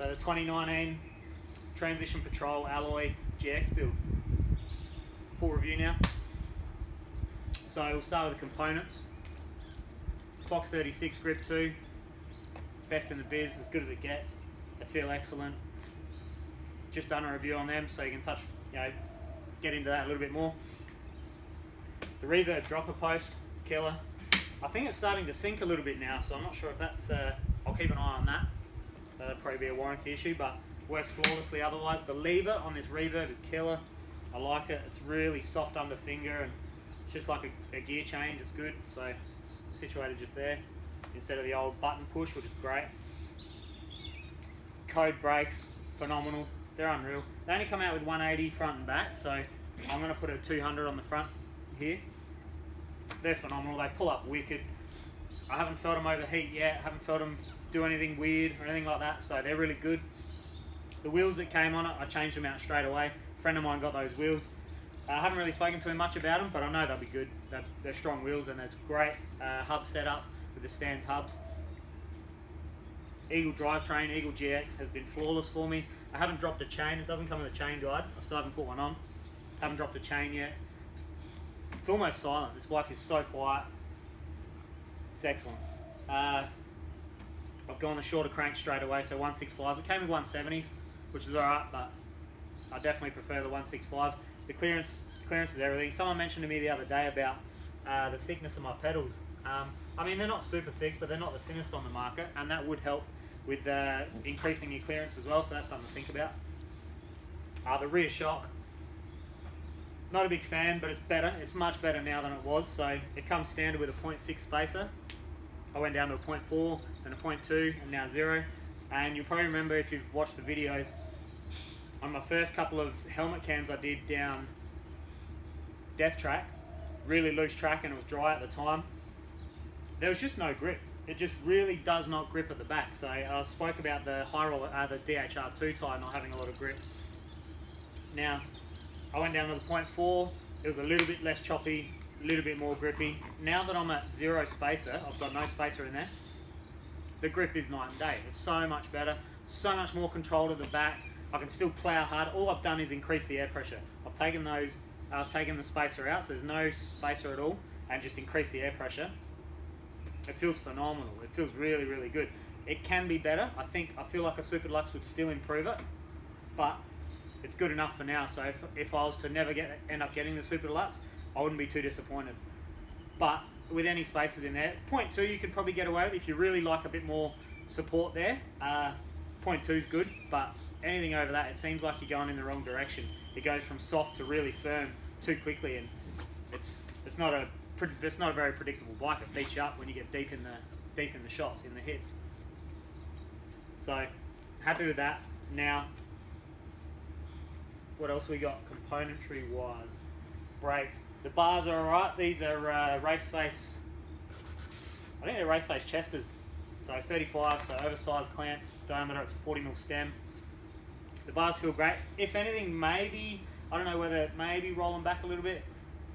So the 2019 Transition Patrol Alloy GX build. Full review now. So we'll start with the components. Fox 36 grip 2, best in the biz, as good as it gets. They feel excellent. Just done a review on them, so you can touch, get into that a little bit more. The reverb dropper post, it's killer. I think it's starting to sink a little bit now, so I'm not sure if that's, I'll keep an eye on that. That'll probably be a warranty issue, but works flawlessly otherwise. The lever on this reverb is killer. I like it. It's really soft under finger, and it's just like a gear change. It's good. So it's situated just there instead of the old button push, which is great. Code brakes, phenomenal. They're unreal. They only come out with 180 front and back, so I'm going to put a 200 on the front here. They're phenomenal. They pull up wicked. I haven't felt them overheat yet. I haven't felt them do anything weird or anything like that, so they're really good. The wheels that came on it, I changed them out straight away. A friend of mine got those wheels. I haven't really spoken to him much about them, but I know they'll be good. They're strong wheels, and it's great hub setup with the Stans hubs. Eagle drivetrain, Eagle GX has been flawless for me. I haven't dropped a chain. It doesn't come with a chain guide. I still haven't put one on. Haven't dropped a chain yet. It's almost silent. This bike is so quiet. It's excellent. I've gone the shorter crank straight away, so 165s. It came with 170s, which is alright, but I definitely prefer the 165s. The clearance is everything. Someone mentioned to me the other day about the thickness of my pedals. I mean, they're not super thick, but they're not the thinnest on the market, and that would help with increasing your clearance as well, so that's something to think about. The rear shock, not a big fan, but it's better. It's much better now than it was. So it comes standard with a 0.6 spacer. I went down to a 0.4, then a 0.2, and now 0. And you'll probably remember, if you've watched the videos, on my first couple of helmet cams I did down Death Track, really loose track, and it was dry at the time, there was just no grip. It just really does not grip at the back. So I spoke about the high roller, the DHR2 tyre not having a lot of grip. Now, I went down to the 0.4, it was a little bit less choppy, a little bit more grippy. Now that I'm at 0 spacer, I've got no spacer in there, the grip is night and day. It's so much better, so much more control at the back. I can still plow hard. All I've done is increase the air pressure. I've taken the spacer out, so there's no spacer at all, and just increase the air pressure. It feels phenomenal. It feels really, really good. It can be better. I feel like a Super Deluxe would still improve it, but it's good enough for now. So if I was to never end up getting the Super Deluxe, I wouldn't be too disappointed. But with any spacers in there, 0.2 you could probably get away with if you really like a bit more support there. 0.2 is good, but anything over that, it seems like you're going in the wrong direction. It goes from soft to really firm too quickly, and it's not a very predictable bike. It beats you up when you get deep in the shots, in the hits. So happy with that. Now, what else we got componentry wise? Brakes. The bars are alright. These are race face. I think they're race face Chesters. So 35, so oversized clamp diameter. It's a 40mm stem. The bars feel great. If anything, maybe, I don't know whether maybe roll them back a little bit.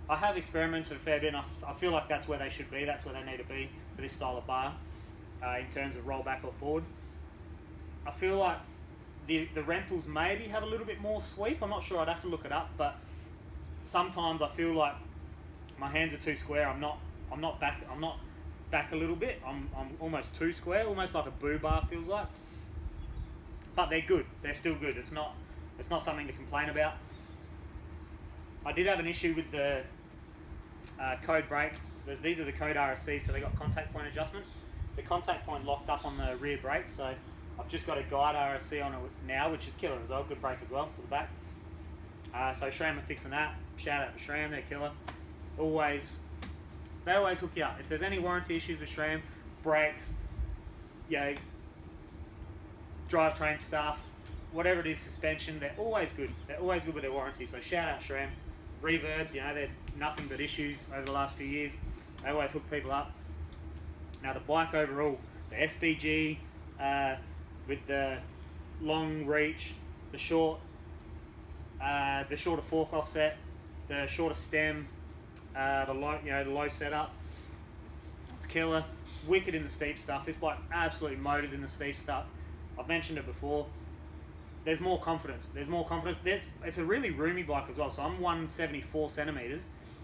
I have experimented a fair bit, and I feel like that's where they should be. That's where they need to be for this style of bar, in terms of roll back or forward. I feel like the Rentals maybe have a little bit more sweep. I'm not sure. I'd have to look it up, but sometimes I feel like my hands are too square. I'm not back a little bit. I'm almost too square, almost like a boo bar feels like. But they're good. They're still good. It's not something to complain about. I did have an issue with the code brake. These are the code RSC, so they got contact point adjustment. The contact point locked up on the rear brake, so I've just got a guide RSC on it now, which is killer as well. Good brake as well for the back. So SRAM are fixing that. Shout out to SRAM, they're killer. They always hook you up. If there's any warranty issues with SRAM, brakes, drivetrain stuff, whatever it is, suspension, they're always good. They're always good with their warranty. So shout out SRAM. Reverbs, they're nothing but issues over the last few years. They always hook people up. Now the bike overall, the SBG with the long reach, the shorter fork offset, the shorter stem, the low setup. It's killer. Wicked in the steep stuff. This bike absolutely motors in the steep stuff. I've mentioned it before. There's more confidence. There's more confidence. It's a really roomy bike as well. So I'm 174 centimeters,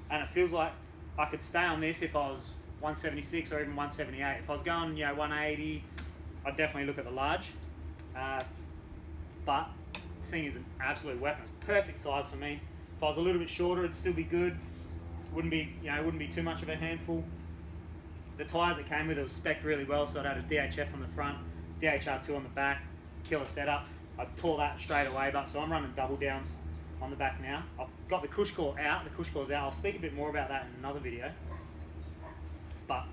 and it feels like I could stay on this if I was 176 or even 178. If I was going, 180, I'd definitely look at the large. But this thing is an absolute weapon. It's perfect size for me. If I was a little bit shorter, it'd still be good. Wouldn't be too much of a handful. The tyres it came with, it was spec'd really well. So it had a DHF on the front, DHR2 on the back, killer setup. I tore that straight away, so I'm running double downs on the back now. I've got the cush core out. The cush core's out. I'll speak a bit more about that in another video. But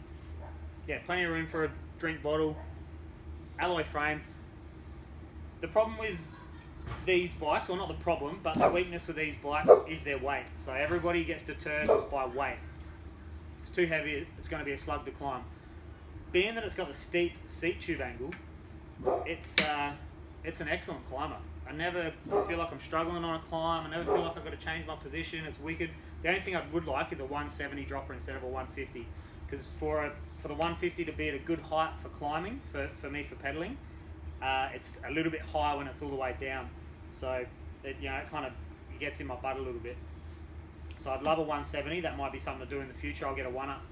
yeah, plenty of room for a drink bottle. Alloy frame. The problem with these bikes, or not the problem, but the weakness with these bikes is their weight. So everybody gets deterred by weight. It's too heavy, it's going to be a slug to climb. Being that it's got the steep seat tube angle, it's an excellent climber. I never feel like I'm struggling on a climb. I never feel like I've got to change my position. It's wicked. The only thing I would like is a 170 dropper instead of a 150, because for the 150 to be at a good height for climbing, for me for pedaling, it's a little bit high when it's all the way down. So it kind of gets in my butt a little bit. So I'd love a 170. That might be something to do in the future. I'll get a one-up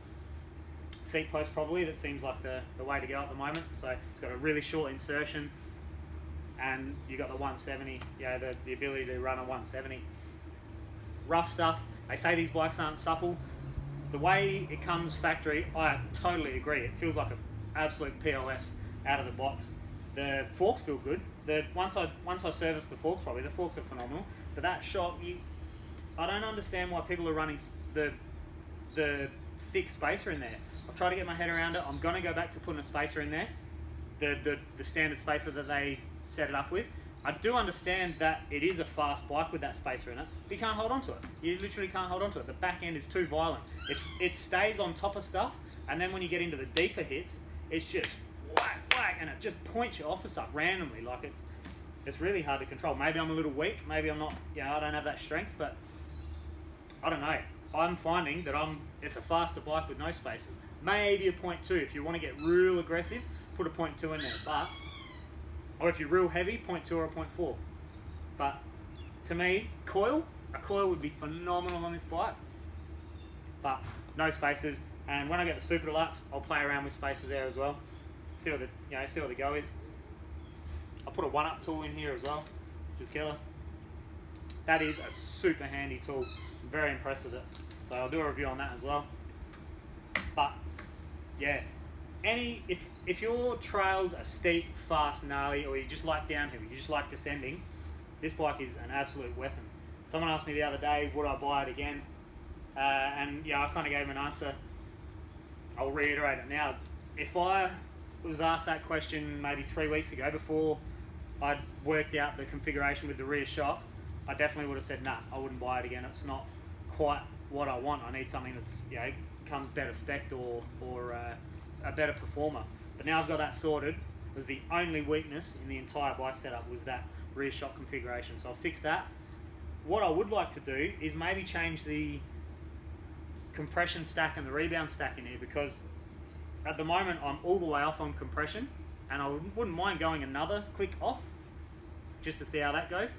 seat post probably. That seems like the way to go at the moment. So it's got a really short insertion, and you got the 170. The ability to run a 170. Rough stuff. They say these bikes aren't supple. The way it comes factory, I totally agree. It feels like an absolute PLS out of the box. The forks feel good. Once I service the forks properly, the forks are phenomenal. But that shock, I don't understand why people are running the thick spacer in there. I've tried to get my head around it. I'm going to go back to putting a spacer in there, the standard spacer that they set it up with. I do understand that it is a fast bike with that spacer in it, but you can't hold on to it. You literally can't hold on to it. The back end is too violent. It stays on top of stuff, and then when you get into the deeper hits, it's just whack, whack, and it just points you off of stuff randomly. Like it's really hard to control. Maybe I'm a little weak. Maybe I'm not. I don't have that strength, but I don't know. I'm finding that it's a faster bike with no spacers. Maybe a 0.2 if you want to get real aggressive. Put a 0.2 in there, or if you're real heavy, 0.2 or a 0.4. But to me, a coil would be phenomenal on this bike. But no spacers, and when I get the Super Deluxe, I'll play around with spacers there as well. See what the go is. I'll put a one-up tool in here as well, which is killer. That is a super handy tool. I'm very impressed with it. So I'll do a review on that as well. But yeah, if your trails are steep, fast, gnarly, or you just like downhill, you just like descending, this bike is an absolute weapon. Someone asked me the other day, would I buy it again? And I kind of gave them an answer. I'll reiterate it now. If I was asked that question maybe 3 weeks ago, before I'd worked out the configuration with the rear shock, I definitely would have said, nah, I wouldn't buy it again. It's not quite what I want. I need something that's comes better spec'd or a better performer. But now I've got that sorted. It was the only weakness in the entire bike setup was that rear shock configuration. So I'll fix that. What I would like to do is maybe change the compression stack and the rebound stack in here, because at the moment I'm all the way off on compression, and I wouldn't mind going another click off just to see how that goes.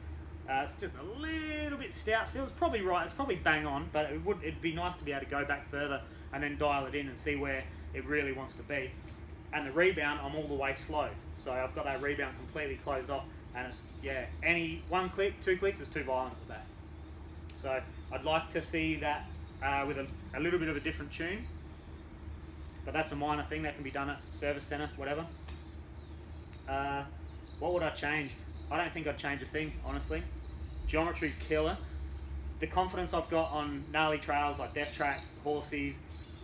It's just a little bit stout still. It's probably right, it's probably bang on, but it'd be nice to be able to go back further and then dial it in and see where it really wants to be. And the rebound, I'm all the way slow, so I've got that rebound completely closed off, and it's any one click, 2 clicks is too violent at the back. So I'd like to see that with a little bit of a different tune, but that's a minor thing that can be done at service centre, whatever. What would I change? I don't think I'd change a thing, honestly. Geometry's killer. The confidence I've got on gnarly trails like Death Track, Horsies,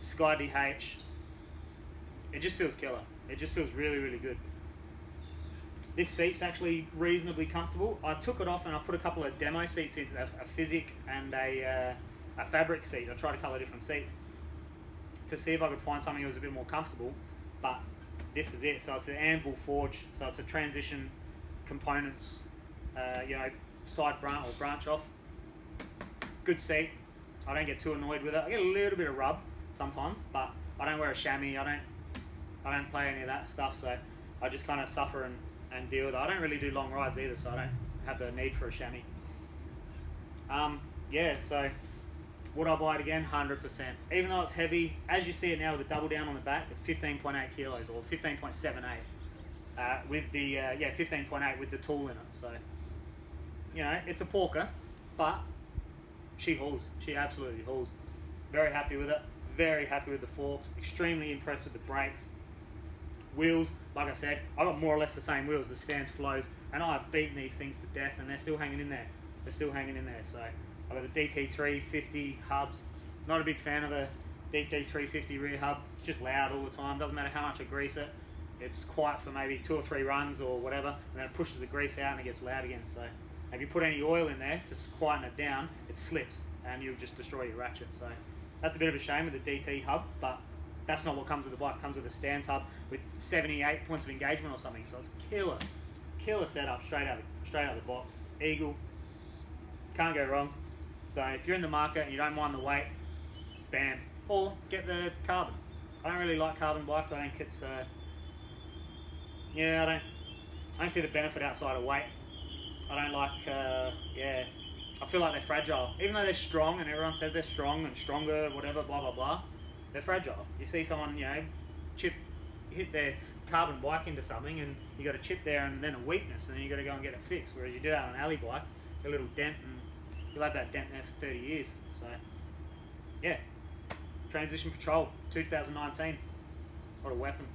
Sky DH, it just feels killer. It just feels really, really good. This seat's actually reasonably comfortable. I took it off and I put a couple of demo seats in, a Physic and a fabric seat. I tried a couple of different seats to see if I could find something that was a bit more comfortable, but this is it. So it's an Anvil forge, so it's a transition components, side branch or branch off. Good seat. I don't get too annoyed with it. I get a little bit of rub sometimes, but I don't wear a chamois. I don't play any of that stuff, so I just kind of suffer and deal with it. I don't really do long rides either, so I don't have the need for a chamois. Yeah, so would I buy it again? 100%. Even though it's heavy, as you see it now with the double down on the back, it's 15.8 kilos or 15.78 with the 15.8 with the tool in it. So you know, it's a porker, but she hauls. She absolutely hauls. Very happy with it. Very happy with the forks. Extremely impressed with the brakes. Wheels, like I said, I've got more or less the same wheels, the Stance Flows, and I've beaten these things to death, and they're still hanging in there. They're still hanging in there. So I've got the DT350 hubs. Not a big fan of the DT350 rear hub. It's just loud all the time. Doesn't matter how much I grease it. It's quiet for maybe 2 or 3 runs or whatever, and then it pushes the grease out and it gets loud again. So if you put any oil in there to quieten it down, it slips and you'll just destroy your ratchet. So that's a bit of a shame with the DT hub, but that's not what comes with the bike. It comes with a Stance hub with 78 points of engagement or something. So it's killer setup straight out of the box. Eagle, can't go wrong. So if you're in the market and you don't mind the weight, bam. Or get the carbon. I don't really like carbon bikes. I think it's I don't see the benefit outside of weight. I don't like I feel like they're fragile. Even though they're strong and everyone says they're strong and stronger, whatever, blah blah blah, they're fragile. You see someone, you know, hit their carbon bike into something and you got a chip there and then a weakness, and then you got to go and get it fixed. Whereas you do that on an alley bike, a little dent, and you'll have that dent there for 30 years. So yeah, Transition Patrol 2019, what a weapon.